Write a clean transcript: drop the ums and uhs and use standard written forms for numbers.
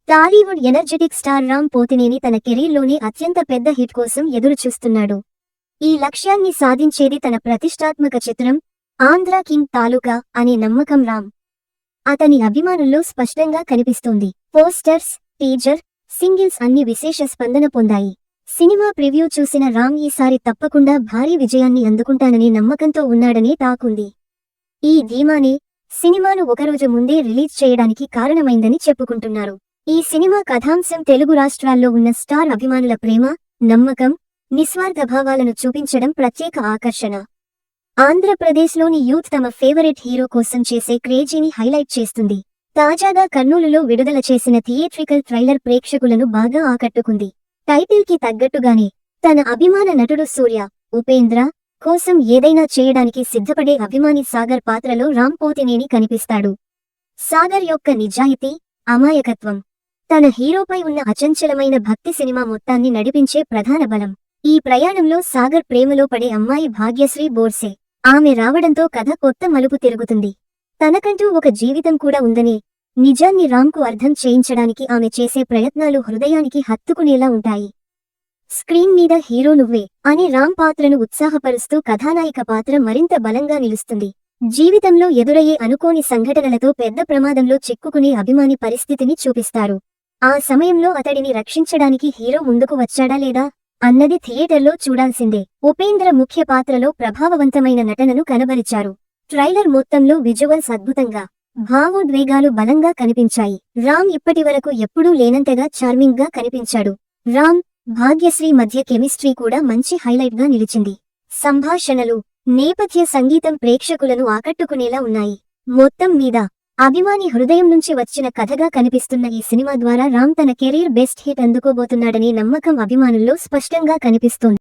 Tollywood energetic star Ram Pothineni తన కెరీర్లోనే అత్యంత పెద్ద హిట్ కోసం ఎదురుచూస్తున్నాడు. ఈ లక్ష్యాన్ని సాధించేది తన ప్రతిష్టాత్మక చిత్రం ఆంధ్ర కింగ్ తాలూకా అనే నమ్మకం రామ్ అతని అభిమానుల్లో స్పష్టంగా కనిపిస్తోంది. పోస్టర్స్, టీజర్, సింగిల్స్ అన్ని విశేష స్పందన పొందాయి. సినిమా ప్రివ్యూ చూసిన రామ్ ఈసారి తప్పకుండా భారీ విజయాన్ని అందుకుంటాననే నమ్మకంతో ఉన్నాడనే టాక్ ఉంది. ఈ ధీమానే సినిమాను ఒకరోజు ముందే రిలీజ్ చేయడానికి కారణమైందని చెప్పుకుంటున్నారు. ఈ సినిమా కథాంశం తెలుగు రాష్ట్రాల్లో ఉన్న స్టార్ అభిమానుల ప్రేమ, నమ్మకం, నిస్వార్థ భావాలను చూపించడం ప్రత్యేక ఆకర్షణ. ఆంధ్రప్రదేశ్లోని యూత్ తమ ఫేవరెట్ హీరో కోసం చేసే క్రేజీని హైలైట్ చేస్తుంది. తాజాగా కర్నూలులో విడుదల చేసిన థియేట్రికల్ ట్రైలర్ ప్రేక్షకులను బాగా ఆకట్టుకుంది. టైటిల్ కి తగ్గట్టుగానే తన అభిమాన నటుడు సూర్య, ఉపేంద్ర కోసం ఏదైనా చేయడానికి సిద్ధపడే అభిమాని సాగర్ పాత్రలో రామ్ పోతినేని కనిపిస్తాడు. సాగర్ యొక్క నిజాయితీ, అమాయకత్వం, తన హీరోపై ఉన్న అచంచలమైన భక్తి సినిమా మొత్తాన్ని నడిపించే ప్రధాన బలం. ఈ ప్రయాణంలో సాగర్ ప్రేమలో పడే అమ్మాయి భాగ్యశ్రీ బోర్సే. ఆమె రావడంతో కథ కొత్త మలుపు తిరుగుతుంది. తనకంటూ ఒక జీవితం కూడా ఉందనే నిజాన్ని రామ్కు అర్థం చేయించడానికి ఆమె చేసే ప్రయత్నాలు హృదయానికి హత్తుకునేలా ఉంటాయి. స్క్రీన్ మీద హీరో నువ్వే అనే రామ్ పాత్రను ఉత్సాహపరుస్తూ కథానాయిక పాత్ర మరింత బలంగా నిలుస్తుంది. జీవితంలో ఎదురయ్యే అనుకోని సంఘటనలతో పెద్ద ప్రమాదంలో చిక్కుకునే అభిమాని పరిస్థితిని చూపిస్తారు. ఆ సమయంలో అతడిని రక్షించడానికి హీరో ముందుకు వచ్చాడా లేదా అన్నది థియేటర్లో చూడాల్సిందే. ఉపేంద్ర ముఖ్య పాత్రలో ప్రభావవంతమైన నటనను కనబరిచారు. ట్రైలర్ మొత్తంలో విజువల్స్ అద్భుతంగా, భావోద్వేగాలు బలంగా కనిపించాయి. రామ్ ఇప్పటివరకు ఎప్పుడూ లేనంతగా చార్మింగ్ గా కనిపించాడు. రామ్, భాగ్యశ్రీ మధ్య కెమిస్ట్రీ కూడా మంచి హైలైట్ గా నిలిచింది. సంభాషణలు, నేపథ్య సంగీతం ప్రేక్షకులను ఆకట్టుకునేలా ఉన్నాయి. మొత్తం మీద అభిమాని హృదయం నుంచి వచ్చిన కథగా కనిపిస్తున్న ఈ సినిమా ద్వారా రామ్ తన కెరీర్ బెస్ట్ హిట్ అందుకోబోతున్నాడనే నమ్మకం అభిమానుల్లో స్పష్టంగా కనిపిస్తోంది.